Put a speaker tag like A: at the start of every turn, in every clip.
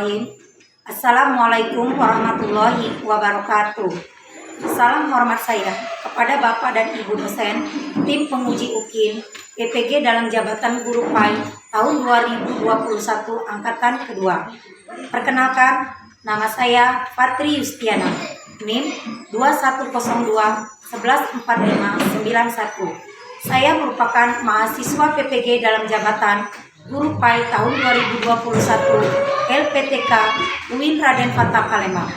A: Bismillahirrahmanirrahim. Assalamualaikum warahmatullahi wabarakatuh. Salam hormat saya kepada Bapak dan Ibu dosen, tim penguji UKIN, PPG dalam jabatan Guru PAI tahun 2021 angkatan kedua. Perkenalkan, nama saya Fatri Yustiana, NIM 2102-114591. Saya merupakan mahasiswa PPG dalam jabatan Guru PAI tahun 2021 LPTK UIN Raden Fatah Palembang.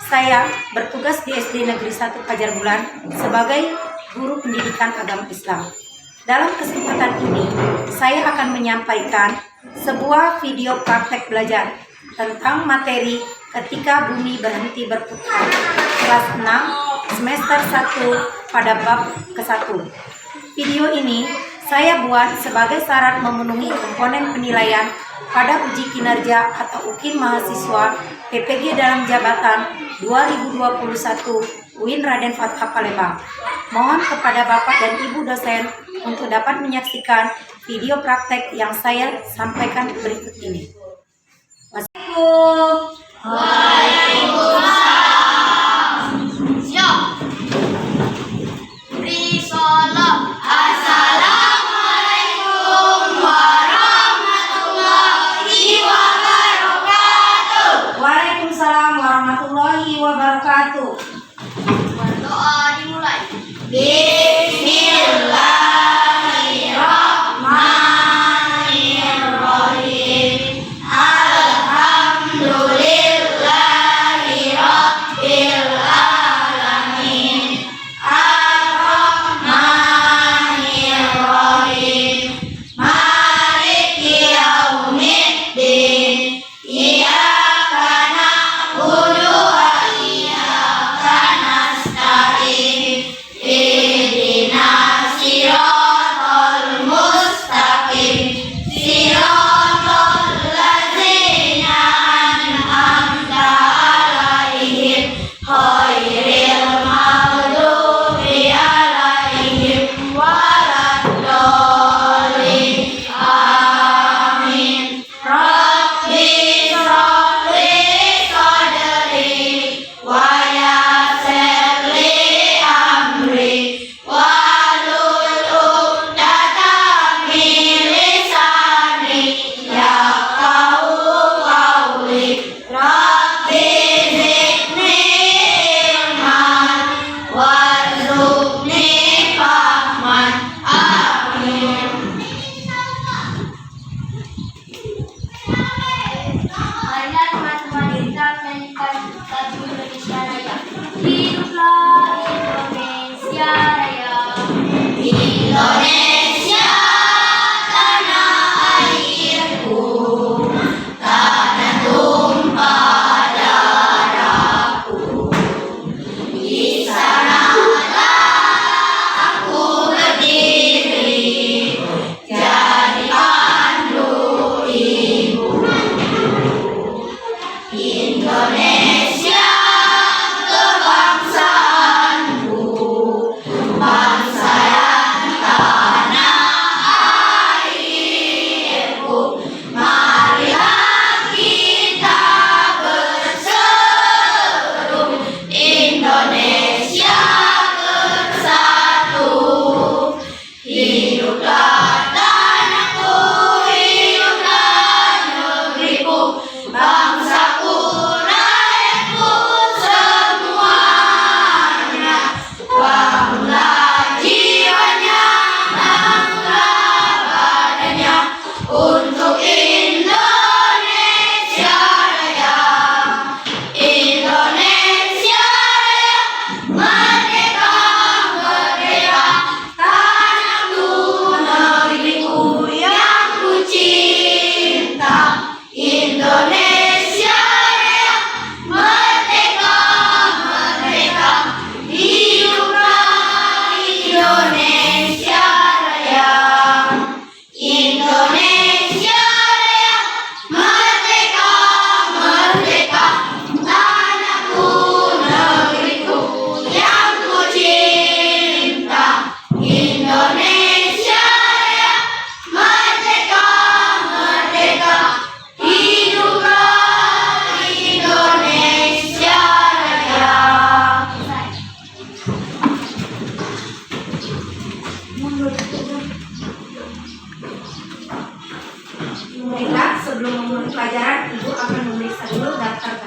A: Saya bertugas di SD Negeri 1 Fajar Bulan sebagai guru pendidikan agama Islam. Dalam kesempatan ini, saya akan menyampaikan sebuah video praktek belajar tentang materi ketika bumi berhenti berputar, kelas 6 semester 1 pada bab ke-1. Video ini saya buat sebagai syarat memenuhi komponen penilaian pada uji kinerja atau UKIN mahasiswa PPG dalam jabatan 2021 UIN Raden Fatah Palembang. Mohon kepada Bapak dan Ibu dosen untuk dapat menyaksikan video praktek yang saya sampaikan berikut ini. Wassalamualaikum.
B: Waalaikumsalam. Siap. Risalah. Assalamualaikum warahmatullahi wabarakatuh.
A: Waalaikumsalam warahmatullahi wabarakatuh.
B: Berdoa dimulai. Marilah teman-teman kita menyanyikan lagu Indonesia Raya. Hiduplah Indonesia Raya. Indonesia tanah airku, tanah tumpah darahku. Di sanalah aku berdiri, jadi pandu ibu. Indonesia kebangsaanku, bangsa yang tak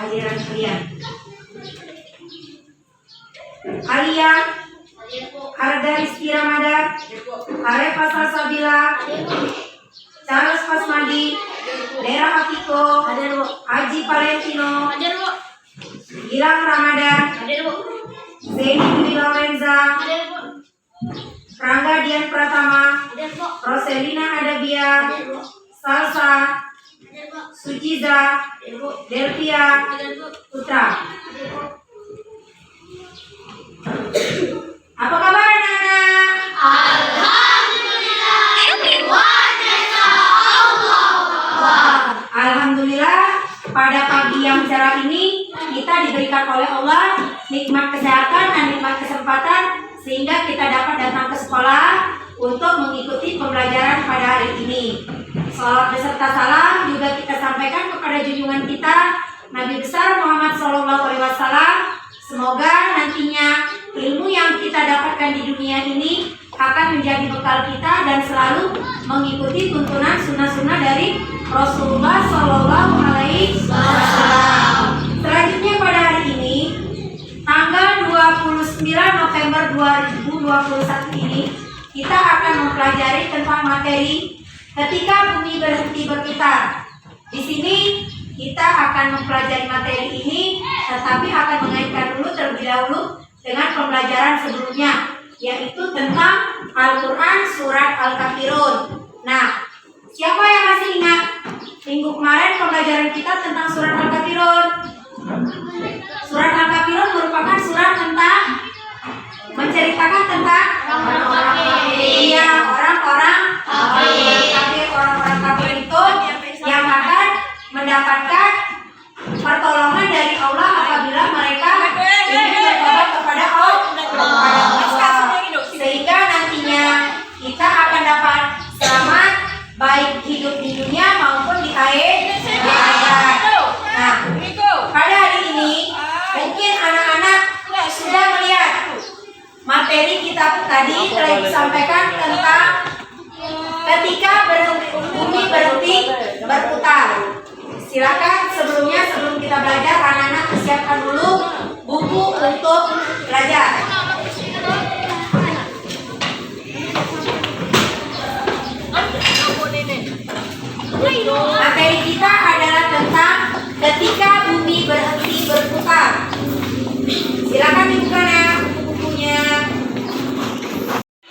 A: kehadiran kalian. Alia, Arda Rizky Ramada, Arefa Salsabila, Charles Pasmadi, Dera Akiko, Haji Valentino, Gilang Ramadan, Zeni Dwi Lorenza, Rangga Dian Pratama, Roselina Adabia, Salsa, Sujiza, Delvia, Putra. Apa kabar anak-anak?
B: Alhamdulillah. Luar biasa Allah.
A: Alhamdulillah, pada pagi yang cerah ini kita diberikan oleh Allah nikmat kesehatan dan nikmat kesempatan sehingga kita dapat datang ke sekolah untuk mengikuti pembelajaran pada hari ini. Salawat beserta salam juga kita sampaikan kepada junjungan kita Nabi besar Muhammad SAW. Semoga nantinya ilmu yang kita dapatkan di dunia ini akan menjadi bekal kita dan selalu mengikuti tuntunan sunnah-sunnah dari Rasulullah Shallallahu Alaihi Wasallam. Selanjutnya pada hari ini, tanggal 29 November 2021 ini, kita akan mempelajari tentang materi ketika bumi berhenti berputar. Di sini kita akan mempelajari materi ini, tetapi akan mengaitkan dulu terlebih dahulu dengan pembelajaran sebelumnya, yaitu tentang Al-Quran Surat Al-Kafirun. Nah, siapa yang masih ingat minggu kemarin pembelajaran kita tentang Surat Al-Kafirun? Surat Al-Kafirun merupakan surat tentang menceritakan tentang orang-orang kafir itu yang akan mendapatkan pertolongan dari Allah apabila mereka ingin bertobat kepada Allah, sehingga nantinya kita akan dapat selamat baik hidup di dunia maupun di akhirat. Nah, pada hari ini mungkin anak-anak sudah melihat materi kita tadi telah disampaikan tentang ketika bumi berhenti berputar. Silakan sebelum kita belajar, anak-anak siapkan dulu buku untuk belajar. Materi kita adalah tentang ketika bumi berhenti berputar. Silakan dibuka ya buku-bukunya.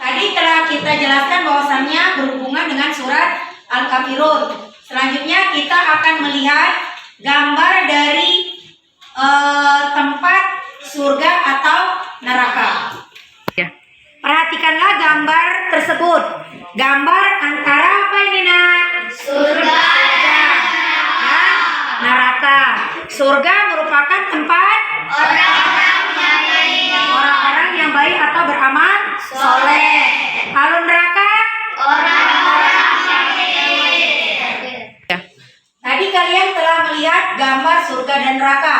A: Tadi telah kita jelaskan bahwasannya berhubungan dengan surat Al-Kafirun. Selanjutnya kita akan melihat gambar dari tempat surga atau neraka. Perhatikanlah gambar tersebut. Gambar antara apa ini nak?
B: Surga
A: dan neraka. Surga merupakan tempat orang-orang yang baik atau beramal soleh. Kalau neraka
B: orang-orang yang
A: tadi kalian telah melihat gambar surga dan neraka.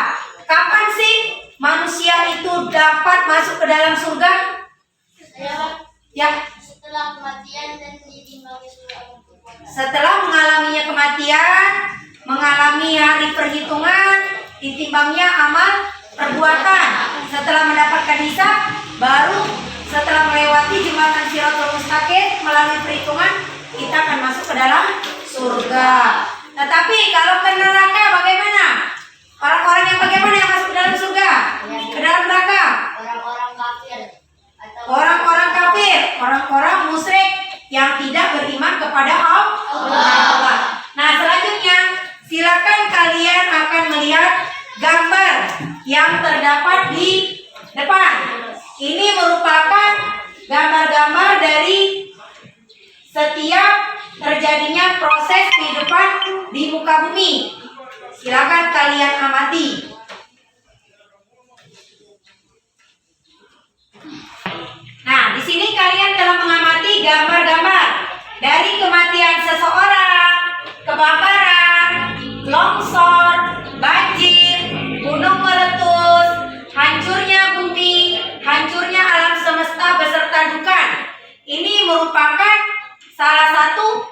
A: Kapan sih manusia itu dapat masuk ke dalam surga? Ya,
B: setelah kematian dan ditimbangi surga.
A: setelah mengalaminya kematian, mengalami hari perhitungan, ditimbangnya amal perbuatan. Setelah mendapatkan hisab, baru setelah melewati jembatan Shirathul Mustaqim melalui perhitungan, kita akan masuk ke dalam surga. Tetapi kalau ke neraka bagaimana? Orang-orang yang bagaimana yang masuk ke dalam surga? Ke dalam neraka?
B: Orang-orang kafir atau
A: Orang-orang kafir, orang-orang musyrik yang tidak beriman kepada Allah. Nah, selanjutnya silakan kalian akan melihat gambar yang terdapat di depan. Ini merupakan gambar-gambar dari setiap terjadinya proses kehidupan di muka bumi. Silakan kalian amati. Nah, di sini kalian telah mengamati gambar-gambar dari kematian seseorang, kebakaran, longsor, banjir, gunung meletus, hancurnya bumi, hancurnya alam semesta beserta dukan. Ini merupakan salah satu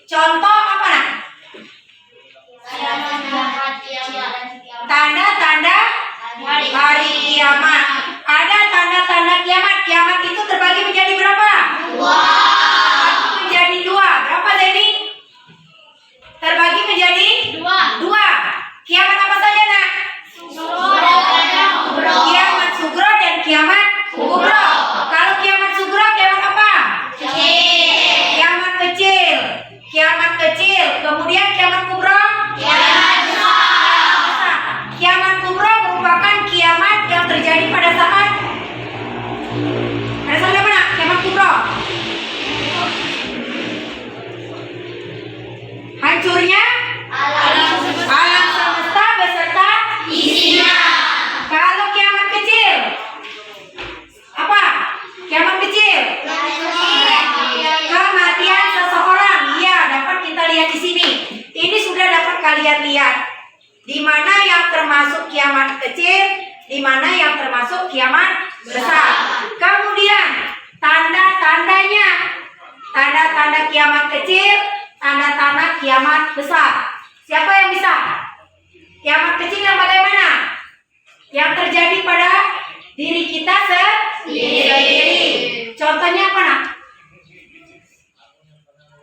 A: contoh apa nak?
B: tanda-tanda kematian dan kiamat.
A: Tanda mana yang termasuk kiamat kecil, di mana yang termasuk kiamat besar. Kemudian tanda-tandanya, tanda-tanda kiamat kecil, tanda-tanda kiamat besar. Siapa yang bisa? Kiamat kecil yang bagaimana? Yang terjadi pada diri kita sendiri. Contohnya apa nak?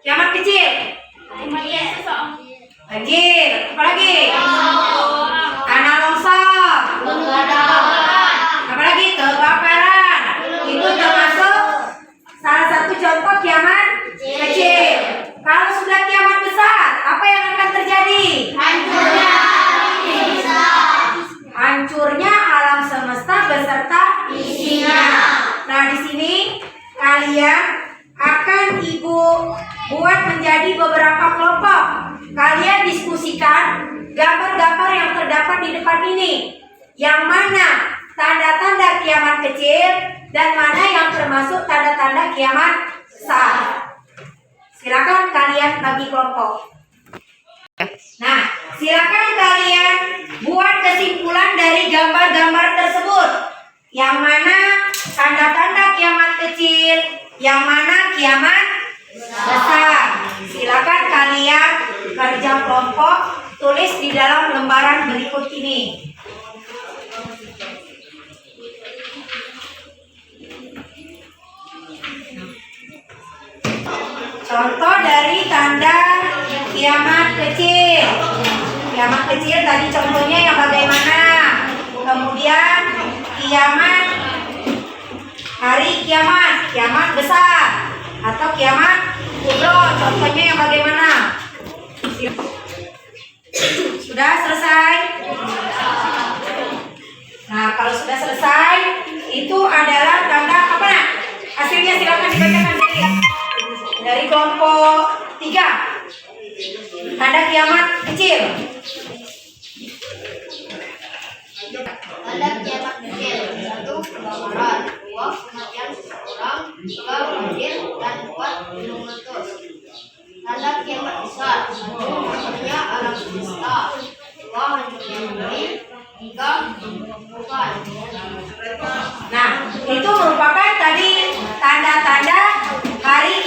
A: Kiamat kecil. Banjir. Apalagi? Tanah longsor. Apalagi? Kebakaran. Itu termasuk salah satu contoh kiamat kecil. Kalau sudah kiamat besar, apa yang akan terjadi? Hancurnya alam semesta beserta isinya. Nah, di sini kalian akan Ibu buat menjadi beberapa kelompok. Kalian diskusikan gambar-gambar yang terdapat di depan ini. Yang mana tanda-tanda kiamat kecil dan mana yang termasuk tanda-tanda kiamat besar. Silakan kalian bagi kelompok. Nah, silakan kalian buat kesimpulan dari gambar-gambar tersebut. Yang mana tanda-tanda kiamat kecil, yang mana kiamat besar. Silakan kalian kerja kelompok, tulis di dalam lembaran berikut ini. Contoh dari tanda kiamat kecil. Kiamat kecil tadi contohnya yang bagaimana? Kemudian kiamat, hari kiamat, kiamat besar atau kiamat kubro. Contohnya yang bagaimana? Sudah selesai? Nah, kalau sudah selesai, itu adalah tanda apa nak? Hasilnya silakan dibacakan dari kelompok 3. Tanda kiamat kecil.
B: Tanda kiamat kecil. 1. Kebakaran. 2. Kematian seseorang. 3. Banjir. Dan 4. Gunung meletus. Tanda kiamat besar. 1. Hancurnya alam semesta. 2. Hancurnya bumi. 3. Bukan.
A: Nah, itu merupakan tadi tanda-tanda hari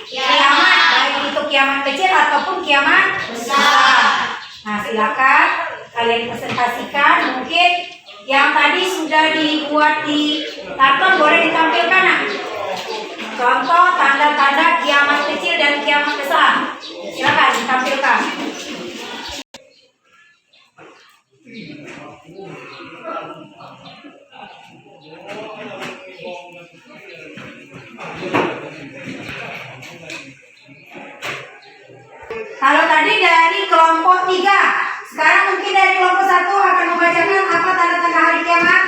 A: kiamat, baik itu kiamat kecil ataupun kiamat besar. Nah, silakan kalian presentasikan. Mungkin yang tadi sudah dibuat di karton boleh ditampilkan nak? Contoh tanda-tanda kiamat kecil dan kiamat besar. Silakan ditampilkan. Kalau tadi dari kelompok 3, sekarang mungkin dari kelompok 1 akan membacakan apa tanda-tanda hari kiamat,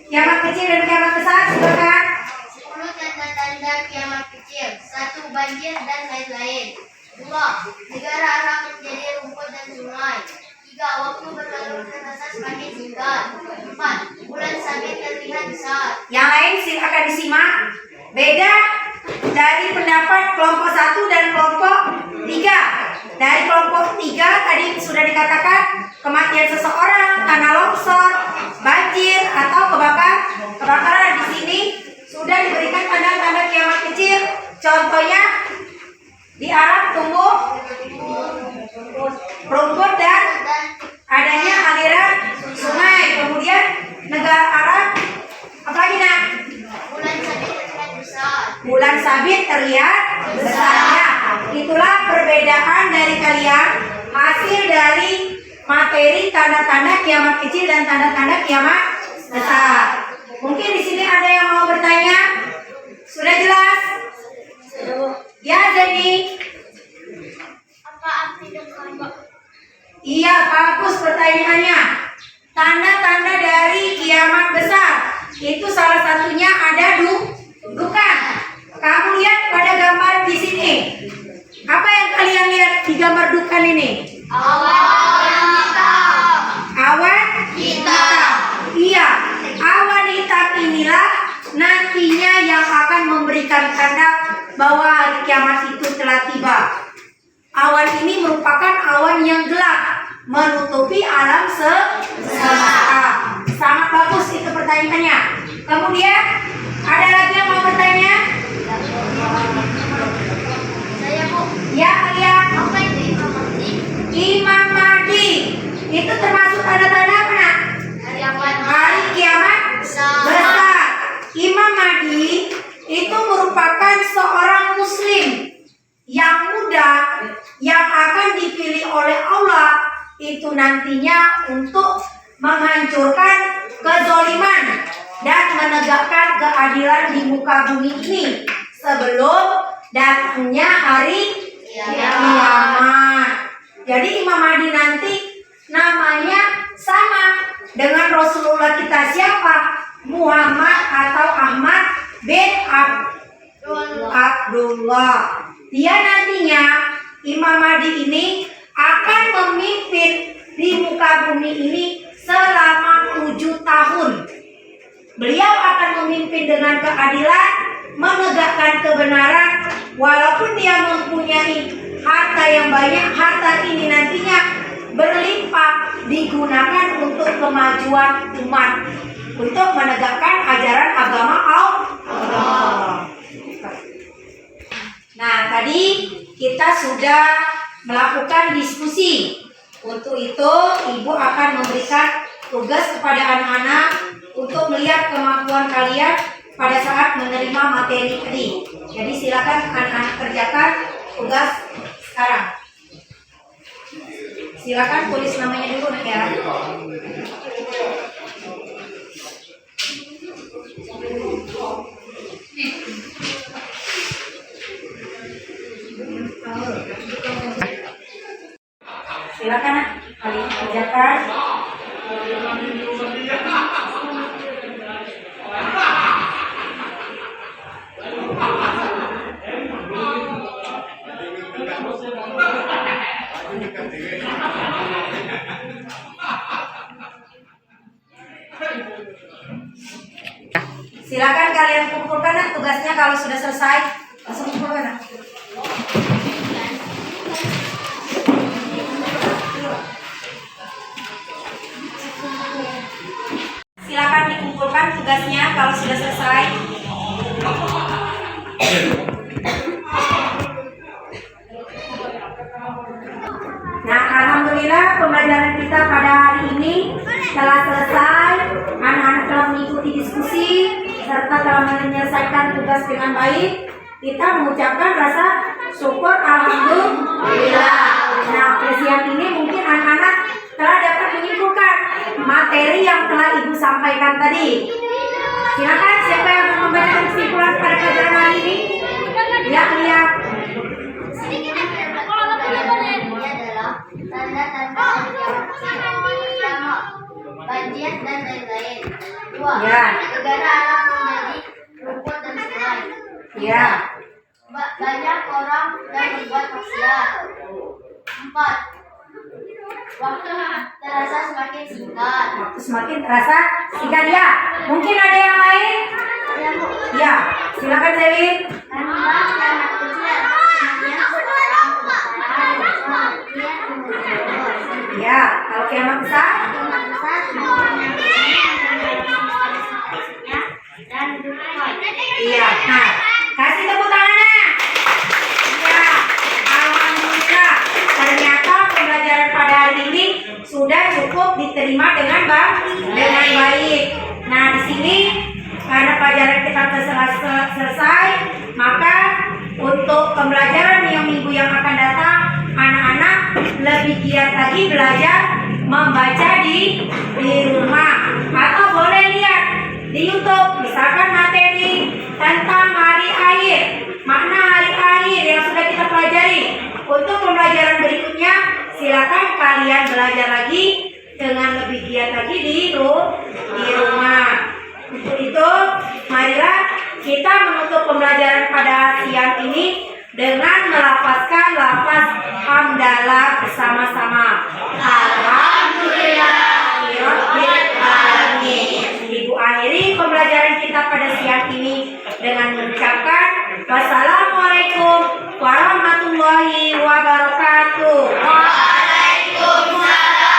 A: kiamat kecil dan kiamat besar. Silakan.
B: 10 tanda-tanda kiamat kecil. 1. Banjir dan lain-lain. 2. Negara Arab menjadi rumput dan sungai. 3. Waktu berlalu terasa semakin singkat. 4. Bulan sabit terlihat besar.
A: Yang lain silakan disimak. Beda dari pendapat kelompok 1 dan kelompok 3. Dari kelompok 3 tadi sudah dikatakan kematian seseorang, tanah longsor, banjir atau kebakaran. Di sini sudah diberikan tanda-tanda kiamat kecil. Contohnya di Arab tumbuh rumput dan adanya aliran sungai. Kemudian negara Arab apalagi nak? Bulan sabit terlihat besarnya. Itulah perbedaan dari kalian hasil dari materi tanda-tanda kiamat kecil dan tanda-tanda kiamat besar. Mungkin di sini ada yang mau bertanya? Sudah jelas? Ya, Zeni.
B: Apa arti dekat?
A: Iya, bagus pertanyaannya. Tanda-tanda dari kiamat besar itu salah satunya ada duka. Kamu lihat pada gambar di sini. Apa yang kalian lihat di gambar dukan ini?
B: Awan hitam.
A: Awan hitam. Iya, awan hitam inilah nantinya yang akan memberikan tanda bahwa hari kiamat itu telah tiba. Awan ini merupakan awan yang gelap, menutupi alam semesta. Sangat bagus itu pertanyaannya. Kemudian ada lagi yang mau bertanya?
B: Saya Bu.
A: Ya, Alia.
B: Apa itu Imam Mahdi?
A: Imam Mahdi itu termasuk tanda-tanda apa nak? Hari kiamat besar. Imam Mahdi itu merupakan seorang muslim yang muda yang akan dipilih oleh Allah itu nantinya untuk menghancurkan kezoliman dan menegakkan keadilan di muka bumi ini sebelum datangnya hari kiamat. Jadi Imam Mahdi nanti namanya sama dengan Rasulullah kita siapa? Muhammad atau Ahmad bin Abdullah. Dia nantinya Imam Mahdi ini akan memimpin di muka bumi ini selama 7 tahun. Beliau akan memimpin dengan keadilan, menegakkan kebenaran, walaupun dia mempunyai harta yang banyak. Harta ini nantinya berlimpah digunakan untuk kemajuan umat, untuk menegakkan ajaran agama Allah. Nah, tadi kita sudah melakukan diskusi. Untuk itu, Ibu akan memberikan tugas kepada anak-anak untuk melihat kemampuan kalian pada saat menerima materi tadi. Jadi silakan anak-anak kerjakan tugas sekarang. Silakan tulis namanya dulu ya. Silakan kalian kerjakan. Silakan kalian kumpulkan tugasnya, kalau sudah selesai langsung kumpulkan. Silakan dikumpulkan tugasnya kalau sudah selesai. Nah, alhamdulillah pembelajaran kita pada hari ini telah selesai. Anak-anak telah mengikuti diskusi serta telah menyelesaikan tugas dengan baik. Kita mengucapkan rasa syukur alhamdulillah. Nah, pada siang ini mungkin anak-anak telah dapat menyimpulkan materi yang telah Ibu sampaikan tadi. Silakan siapa yang akan memberikan kesimpulan pada pelajaran hari ini? Ya, lihat.
B: Tanda-tanda pertama, banjir dan lain-lain. 2.
A: Ya.
B: Negara Arab menjadi rukun dan sungai.
A: Ya.
B: Banyak orang yang membuat maksiat. 4. Waktu terasa semakin singkat.
A: Waktu semakin terasa singkat ya. Mungkin ada yang lain? Ya, silakan Selin.
B: Anak yang kecil
A: Ya, kalau kiamat besar? Iya, nah, kasih tepuk tangannya. Ya, alhamdulillah. Ternyata pembelajaran pada hari ini sudah cukup diterima dengan baik. Nah, di sini karena pelajaran kita selesai, maka untuk pembelajaran yang minggu yang akan datang, anak-anak lebih giat lagi belajar membaca di rumah, atau boleh lihat di YouTube misalkan materi tentang hari air, makna hari air yang sudah kita pelajari. Untuk pembelajaran berikutnya silakan kalian belajar lagi dengan lebih giat lagi di rumah. Untuk itu marilah kita menutup pembelajaran pada siang ini dengan melafazkan lafaz hamdalah bersama-sama. Alhamdulillahirabbil alamin. Ibu akhiri pembelajaran kita pada siang ini dengan mengucapkan wassalamualaikum warahmatullahi wabarakatuh.
B: Waalaikumsalam.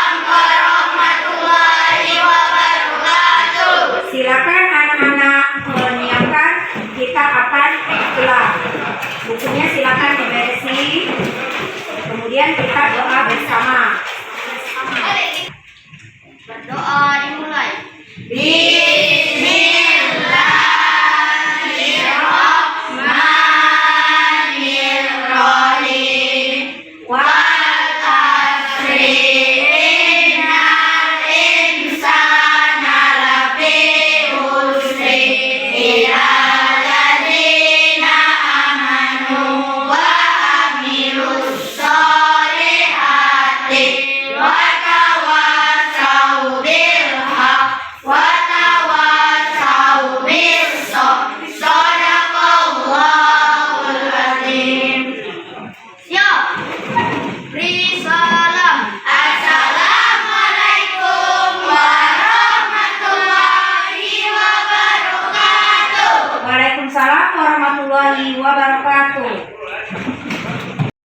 B: Doa dimulai. Siap. Beri salam. Assalamualaikum warahmatullahi wabarakatuh.
A: Waalaikumsalam warahmatullahi wabarakatuh.